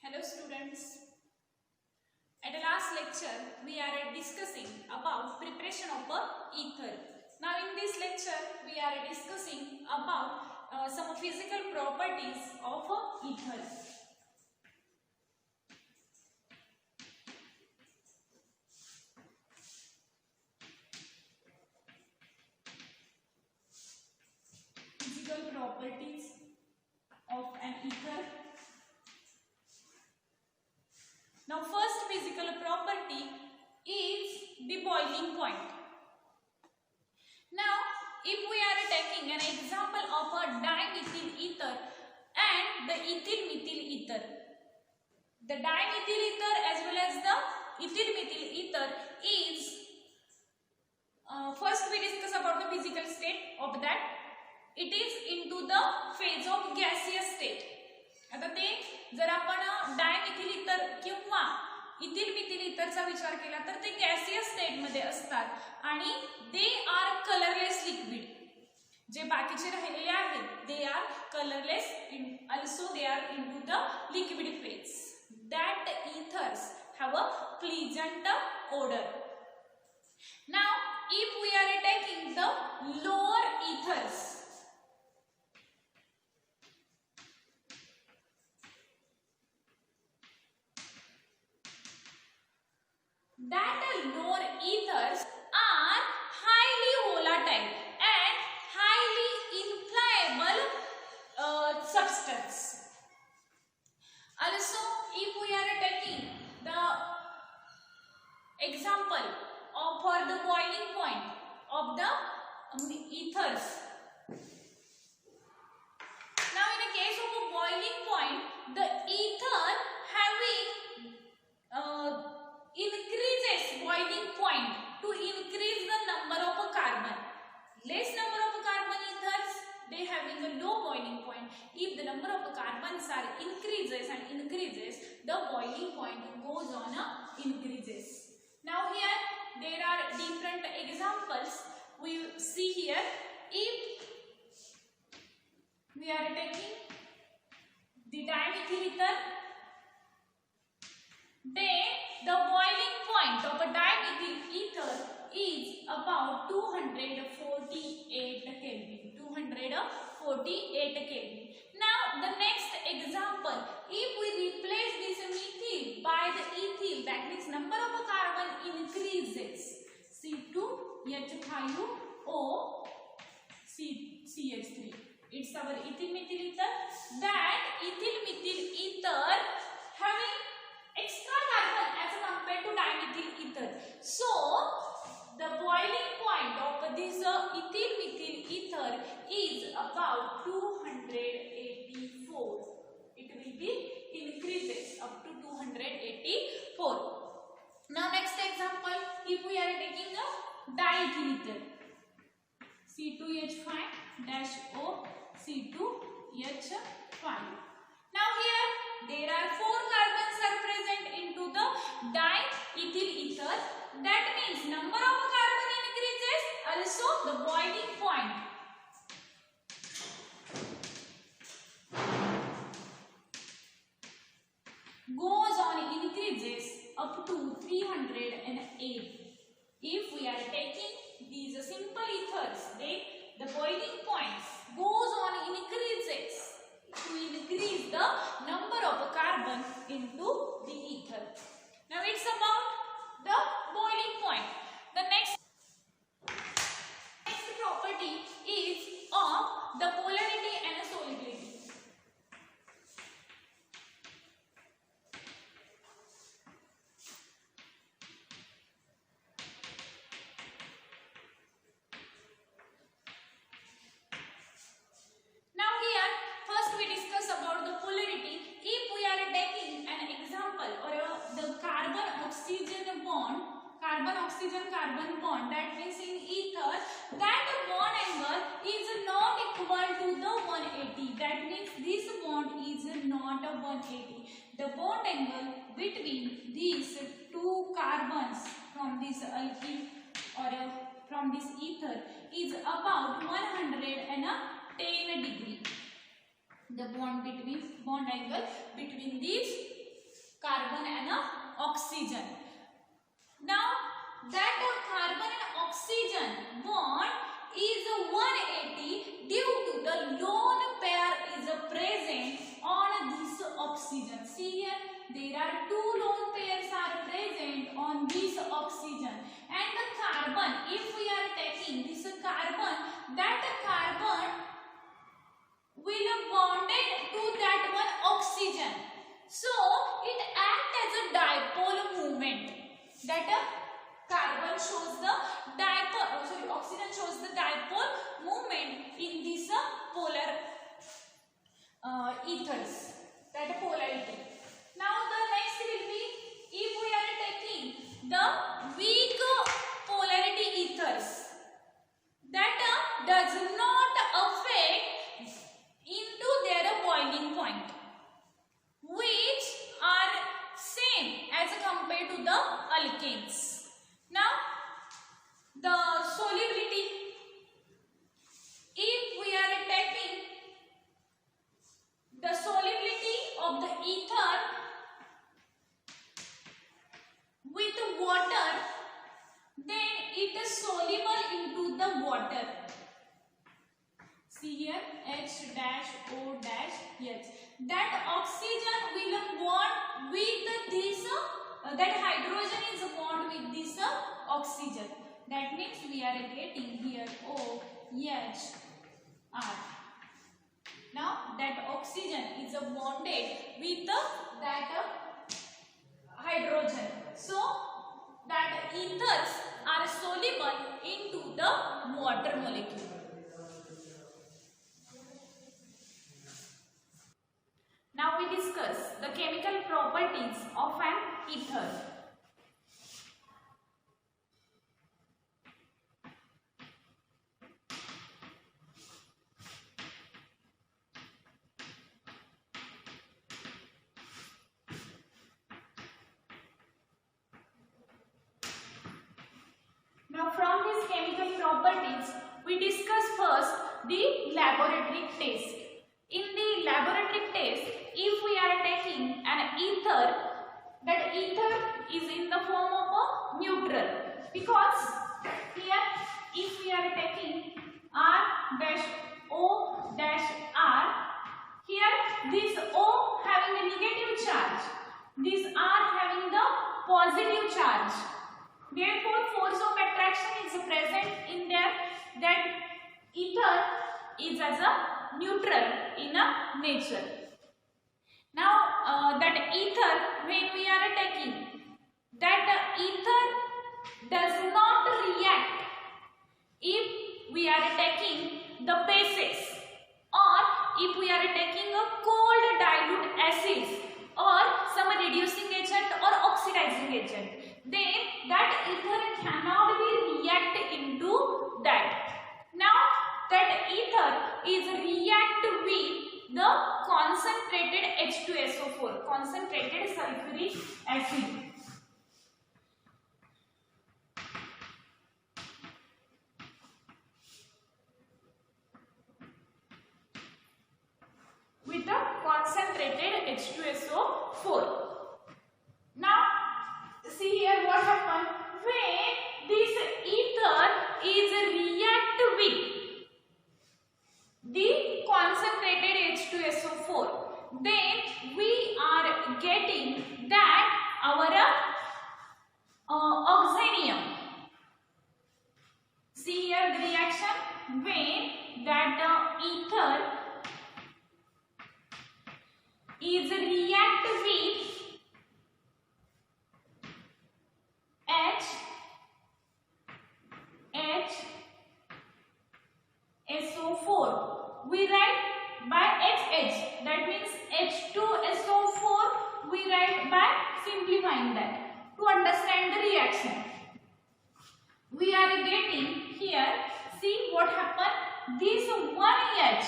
Hello students. At the last lecture we are discussing about preparation of a ether. Now in this lecture we are discussing about some physical properties of a ether. Physical properties of an ether. Now first physical property is the boiling point. Now if we are taking an example of a dimethyl ether and the ethyl methyl ether. The dimethyl ether as well as the ethyl methyl ether is first we discuss about the physical state of that. It is into the phase of gaseous state. आता ते जर आपण dimethyl ether किंवा ethyl Mithil इथरचा विचार केला तर ते gaseous state मध्ये असतात आणि दे आर कलरलेस लिक्विड. जे बाकीचे राहिलेले आहेत they are colourless also they are into the liquid phase. That ethers have a pleasant odor. Now if we are taking the lower ethers, that lower ethers are highly volatile and highly inflammable substance. Also, if we are taking the example of for the boiling point of the ethers. Now, in a case of a boiling point, the ether having increases boiling point to increase the number of carbon. Less number of carbon ethers, they having a low boiling point. If the number of carbons are increases and increases, the boiling point goes on increases. Now here there are different examples we see here. If we are taking the dimethyl ether, then the boiling point of a dimethyl ether is about 248 Kelvin. 248 Kelvin. Now the next example, if we replace this methyl by the ethyl, that means number of carbon increases. C2H5O CH3. It's our ethyl methyl ether. That ethyl methyl ether having extra carbon as compared to dimethyl ether. So the boiling point of this ethyl methyl ether is about 284. It will be increases up to 284. Now next example, if we are taking a diethyl ether, C2H5-O C2H5. Now here there are 4 carbons are present into the diethyl ether. That means number of carbon increases, also the boiling point. Goes on increases up to 308. If we are taking these simple ethers, then the boiling point goes on increases to increase the number of carbon into the ether. Now it's about the boiling point. The next property is of the polarity and solubility. Now here first we discuss about the polarity. If we are taking an example or the carbon oxygen bond, that means in ether, that bond angle is not equal to the 180. That means this bond is not a 180. The bond angle between these two carbons from this alkene or from this ether is about 110 degree. The bond angle between these carbon and oxygen. Now that carbon and oxygen bond is 180 due to the lone pair is present on this oxygen. See here, there are two lone pairs are present on this oxygen, and the carbon, if we are taking this carbon, that carbon will bonded to that one oxygen, so it acts as a dipole movement. That carbon shows the dipole, oxygen shows the dipole movement in this polar ethers, that polarity. Now the next will be, if we are taking the weak polarity ethers, that does not affect into their boiling point, which are same as compared to the alkanes. Now the solubility, if we are taking the solubility of the ether with water, then it is soluble into the water. See here, H dash O dash H. That oxygen will bond with this, that hydrogen is bond with this oxygen. That means we are getting here O H R. Now that oxygen is bonded with that hydrogen. So that ethers are soluble into the water molecule. Now we discuss the chemical properties of an ether. Now from these chemical properties, we discuss first the laboratory test. In the laboratory test, if we are taking an ether, that ether is in the form of a neutral, because here if we are taking R dash O dash R, here this O having a negative charge, this R having the positive charge. Therefore, force of attraction is present in there. That ether is as a neutral in a nature. Now that ether, when we are taking, that ether does not react if we are taking the bases, or if we are taking a cold dilute acids or some reducing agent or oxidizing agent, then that ether cannot be react into that. Now that ether is react with the concentrated H2SO4, concentrated sulfuric acid. With the concentrated H2SO4. Now see here what happened when this ether is react with the concentrated H2SO4, then we are getting that our oxenium. See here the reaction when that ether is react with SO4. We write by HH. That means H2SO4 we write by simplifying that to understand the reaction. We are getting here, see what happened. This 1H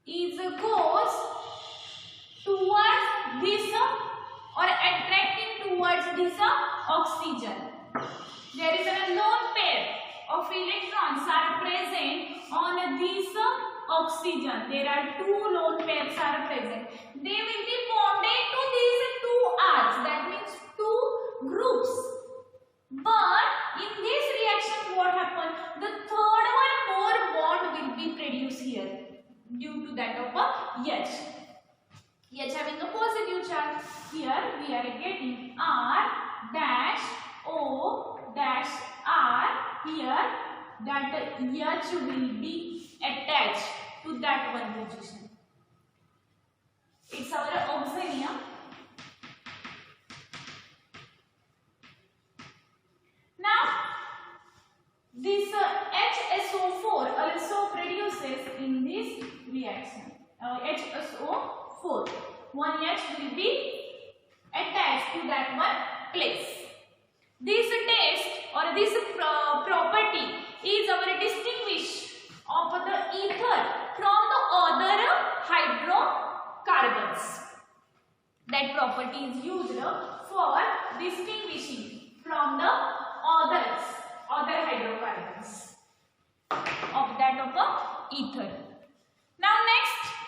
is goes towards this or attracting towards this oxygen. There is a lone pair of electrons are present on this oxygen. There are two lone pairs are present. They will be bonded to these two arcs, that means two groups. But in this reaction what happened? The third one more bond will be produced here due to that of a H. H having a positive charge. Here we are getting R dash O dash R. Here that H will be attached to that one position. It's our oxonium. Now this HSO4 also produces in this reaction. HSO4. One H will be attached to that one place. This test or this property is our distinguish of the ether from the other hydrocarbons. That property is used for distinguishing from the other hydrocarbons of that of a ether. Now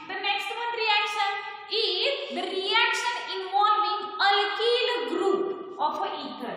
the next one reaction is the reaction involving alkyl group of a ether.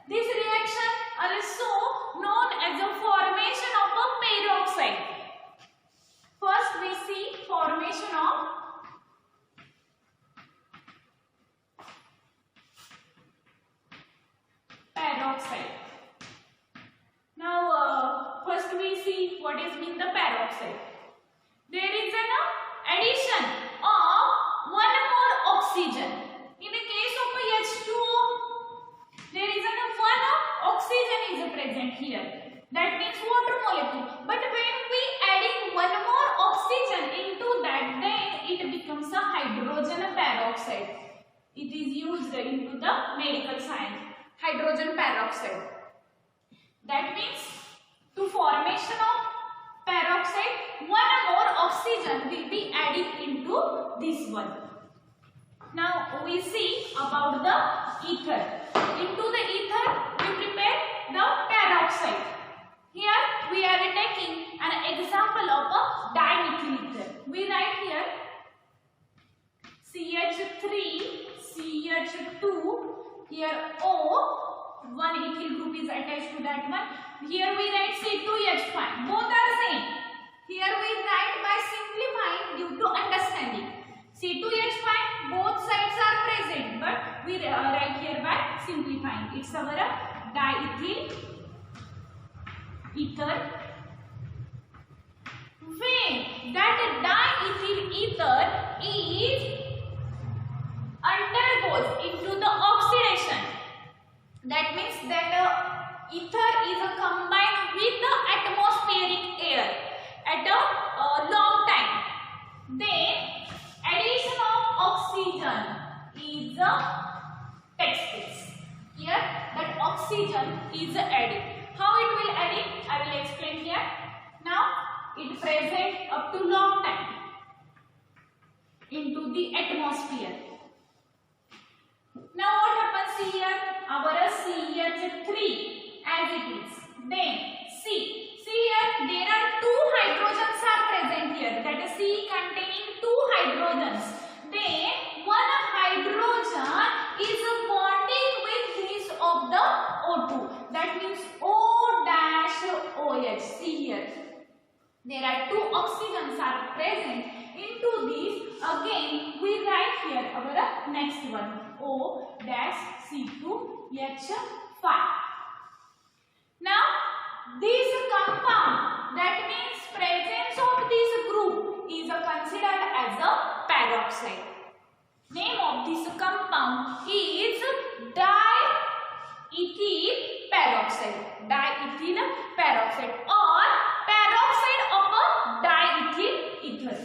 This reaction also known as the formation of a peroxide. First we see formation of peroxide. Now first we see what is mean the peroxide. There is an addition of one more oxygen. In the case of H2O, there is one oxygen is present here. That means water molecule. But when we adding one more oxygen into that, then it becomes a hydrogen peroxide. It is used into the medical science. Hydrogen peroxide. That means to formation of peroxide, one more oxygen will be added into this one. Now we see about the ether. Into the ether we prepare the peroxide. Here we are taking an example of a dimethyl ether. We write here CH3, CH2, here O, one ethyl group is attached to that one. Here we write C2H5. Both are same. Here we write by simplifying due to understanding. C2H5, both sides are present, but we write here by simplifying. It's our diethyl ether. When that diethyl ether is undergoes into the oxidation, that means that ether is combined with the atmospheric air at a long time. Then addition of oxygen is takes place. Here that oxygen is added. How it will add it? I will explain here. Now it present up to long time into the atmosphere. Now what happens here? Our CH3 as it is. Then C. See here there are two hydrogens are present here. That is C containing two hydrogens. Then one hydrogen is bonding with this of the O2. That means O-OH. See here. There are two oxygens are present into this. Again we write here our next one. O-C2H5. Now this compound, that means presence of this group is considered as a peroxide. Name of this compound is diethyl peroxide. Diethyl peroxide or peroxide of a diethyl ether.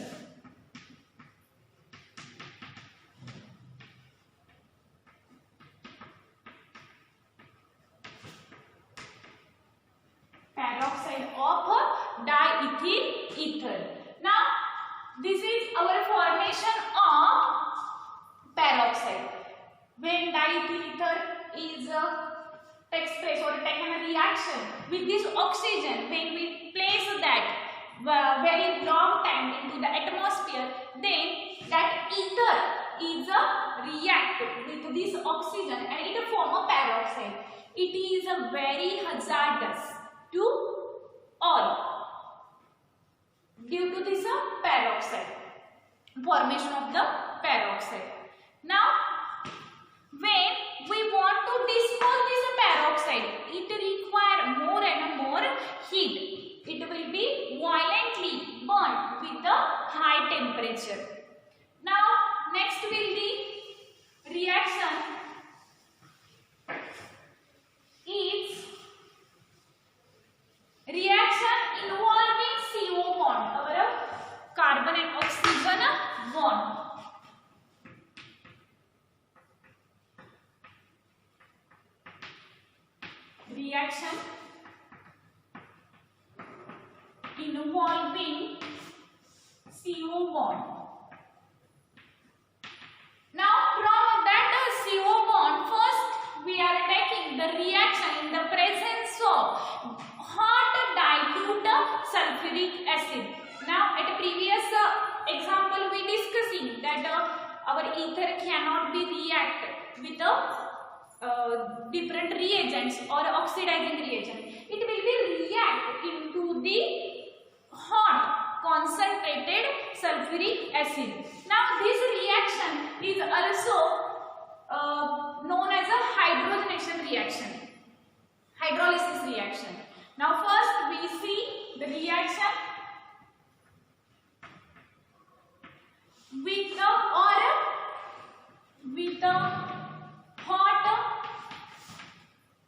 is takes place or taken a reaction with this oxygen, when we place that very long time into the atmosphere, then that ether is react with this oxygen and it form a peroxide. It is very hazardous to all due to this peroxide, formation of the peroxide. Now when we want to dispose this peroxide, it require more and more heat. It will be violently burned with a high temperature. Now next will be reaction is reaction involving CO bond, our carbon and oxygen bond. Reaction involving CO bond. Now from that CO bond, first we are taking the reaction in the presence of hot dilute sulfuric acid. Now at previous example we discussing that our ether cannot be react with different reagents or oxidizing reagent. It will be react into the hot concentrated sulfuric acid. Now this reaction is also known as a hydrogenation reaction, hydrolysis reaction. Now first we see the reaction with the hot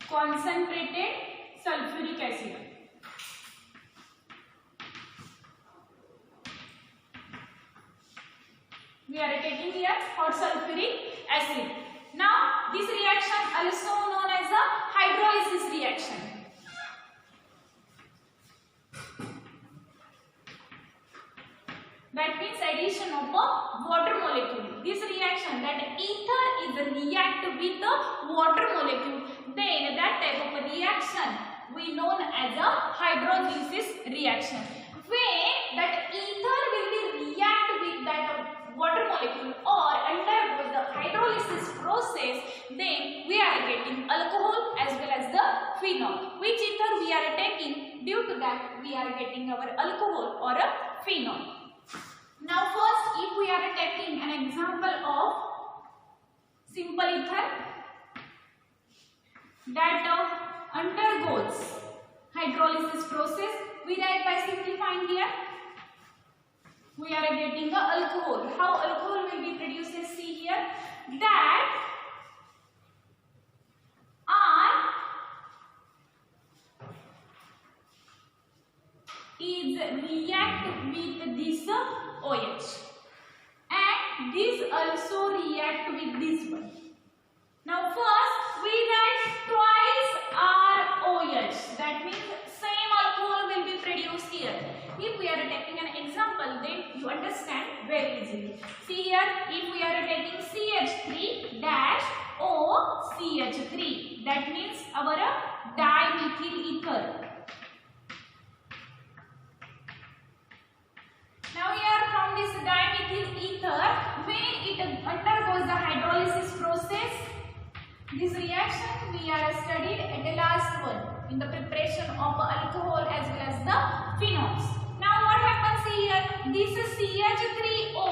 concentrated sulfuric acid. We are taking here hot sulfuric acid. Now this reaction also known as a hydrolysis reaction. That means addition of a water molecule. This reaction, that ether is react with the water molecule, then that type of a reaction we known as a hydrolysis reaction. When that ether will be react with that water molecule or undergo the hydrolysis process, then we are getting alcohol as well as the phenol. Which ether we are taking, due to that we are getting our alcohol or a phenol. Now first, if we are taking an example of simple ether that undergoes hydrolysis process, we write by simplifying here. We are getting the alcohol. How alcohol will be produced? See here that R is react with this OH and this also react with this one. Now first we write twice ROH, that means same alcohol will be produced here. If we are taking an example, then you understand very easily. See here, if we are taking CH3 dash OCH3, that means our dimethyl ether. Now here from this dimethyl ether, when it undergoes the hydrolysis process, this reaction we are studied at the last one in the preparation of alcohol as well as the phenols. Now what happens here? This CH3O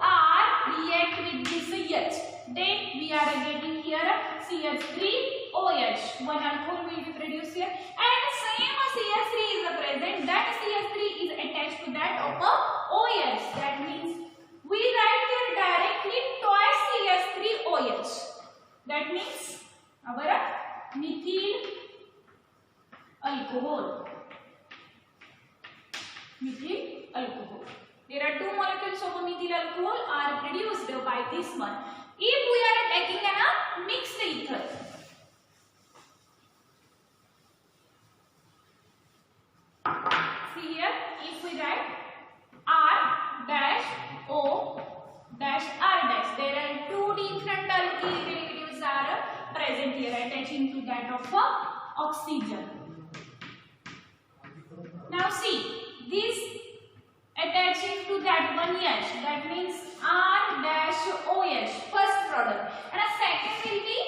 R react with this H. Then we are getting here CH3OH. One alcohol will be produced here, and same CH3 is present. That CH3 is attached to that of a OH. That means we write here directly twice CH3OH. That means our methyl alcohol. Methyl alcohol. There are two molecules of methyl alcohol are produced by this one. If we are taking a mixed ether, see here, if we write R dash O dash R dash, there are two different alkyl derivatives are present here attaching to that of oxygen. Now see, this attaching to that one H, that means R-OH, first product, and a second will be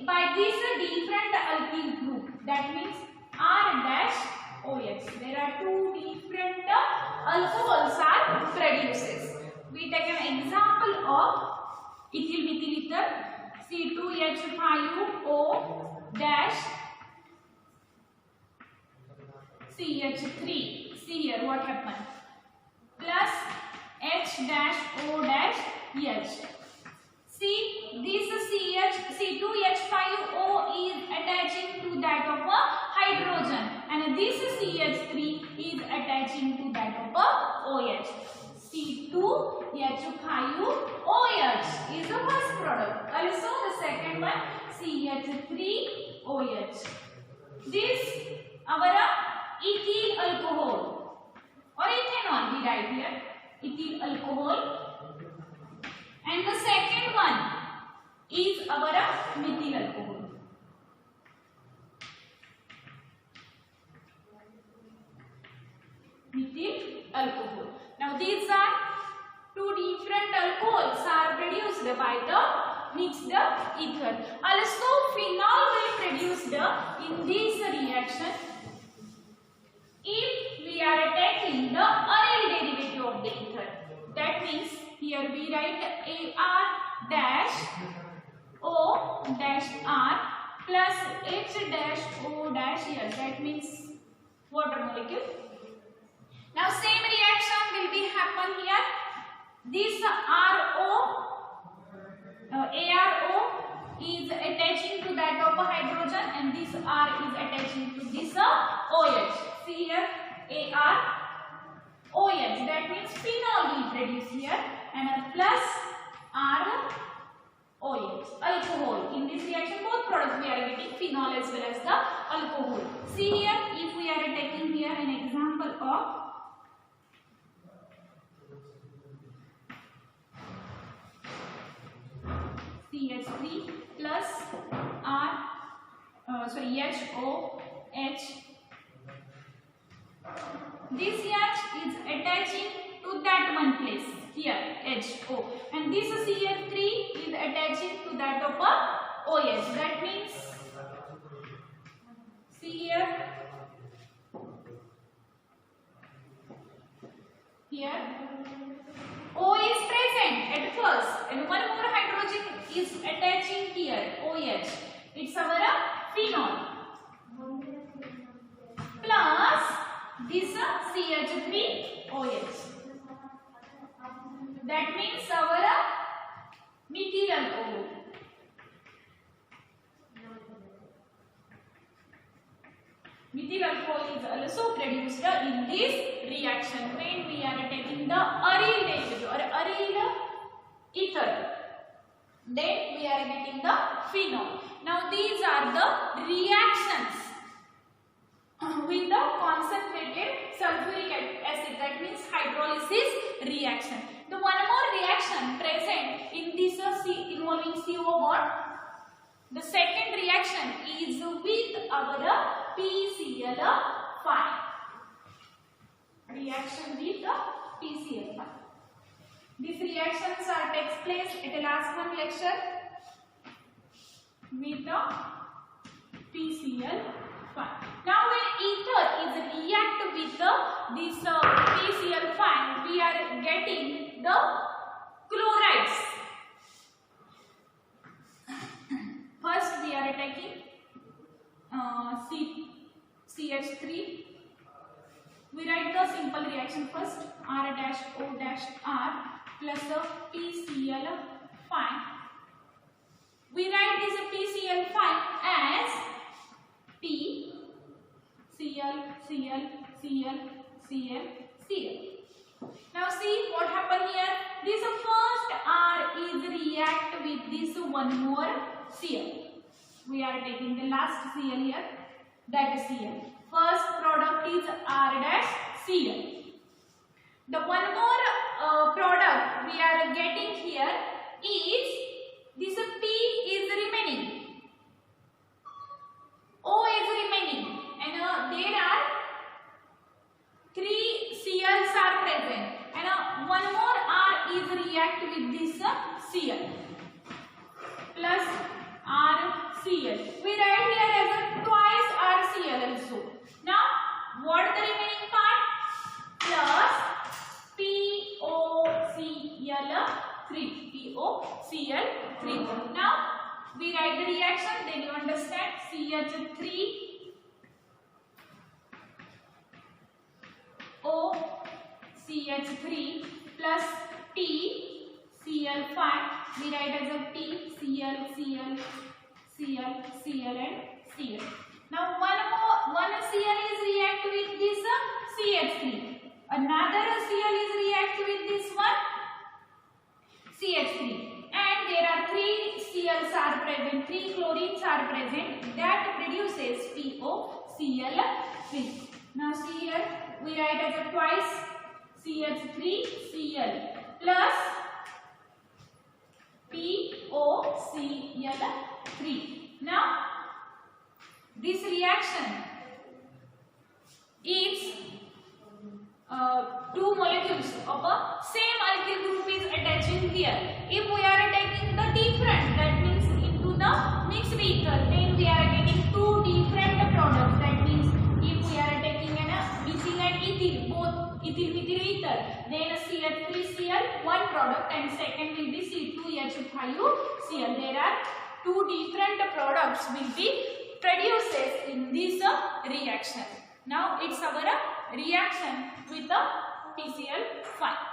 by this different alkyl group, that means R-OH. There are two different alcohols are produced. We take an example of ethyl methyl ether, C2H5O-CH3. See here what happened. Plus H-O-H. See, this C2H5O is attaching to that of a hydrogen, and this CH3 is attaching to that of a OH. C2H5OH is the first product. Also the second one CH3OH. This our ethyl alcohol or ethanol, we write here ethyl alcohol, and the second one is our methyl alcohol. Methyl alcohol. Now these are two different alcohols are produced by the mixed ether. Also phenol will produced in this reaction if we are taking the aryl derivative of the ether. That means here we write AR-O-R plus H-O- here. That means water molecule. Now same reaction will be happen here. This ARO is attaching to that of a hydrogen, and this R is attaching to this OH. See here AROH, that means phenol we produce here, and a plus ROH, alcohol. In this reaction both products we are getting phenol as well as the alcohol. See here, if we are taking here an example of CH3 plus HOH. This H is attaching to that one place here, HO, and this CH3 is attaching to that of a OH. That means see here O is present at first, and one more hydrogen is attaching here, OH. It's our phenol plus this CH3OH. That means our methyl alcohol. Methyl alcohol is also produced in this reaction when we are taking the aryl derivative or aryl ether. Then we are getting the phenol. Now these are the reactions with the concentrated sulfuric acid. That means hydrolysis reaction. The one more reaction present in this involving CO bond. The second reaction is with our PCl5. Reaction with the PCl5. These reactions are takes place at the last one lecture with the PCl5. Now when ether is react with this PCl5, we are getting the chlorides. First we are taking CH3. We write the simple reaction first, R-O-R plus PCl5. We write this PCl5 as P Cl. Now see what happened here. This first R is react with this one more Cl. We are taking the last Cl here. That is Cl. First product is R-Cl. The one more product we are getting here is this P is remaining. react with this Cl plus RCl. We write here as a twice RCl also. Now what the remaining part? Plus POCl3. POCl3. Now we write the reaction, then you understand. CH3 OCH3 plus TCl5. We write as a TCl, Cl, Cl, Cl and Cl. Now one Cl is react with this CH3. Another Cl is react with this one CH3. And there are 3 Cls are present, 3 chlorines are present, that produces POCl3. Now see here, we write as a twice CH3Cl plus POCl3. Now this reaction is 2 molecules of a same alkyl group is attaching here. If we are taking the different, that means into the mixed vehicle, then we are getting 2 different products. That means if we are taking an methyl and ethyl, both ethyl, methyl, ether, then CH3Cl one product and second will be C2H5Cl. There are 2 different products will be produced in this reaction. Now it's our reaction with the PCl5.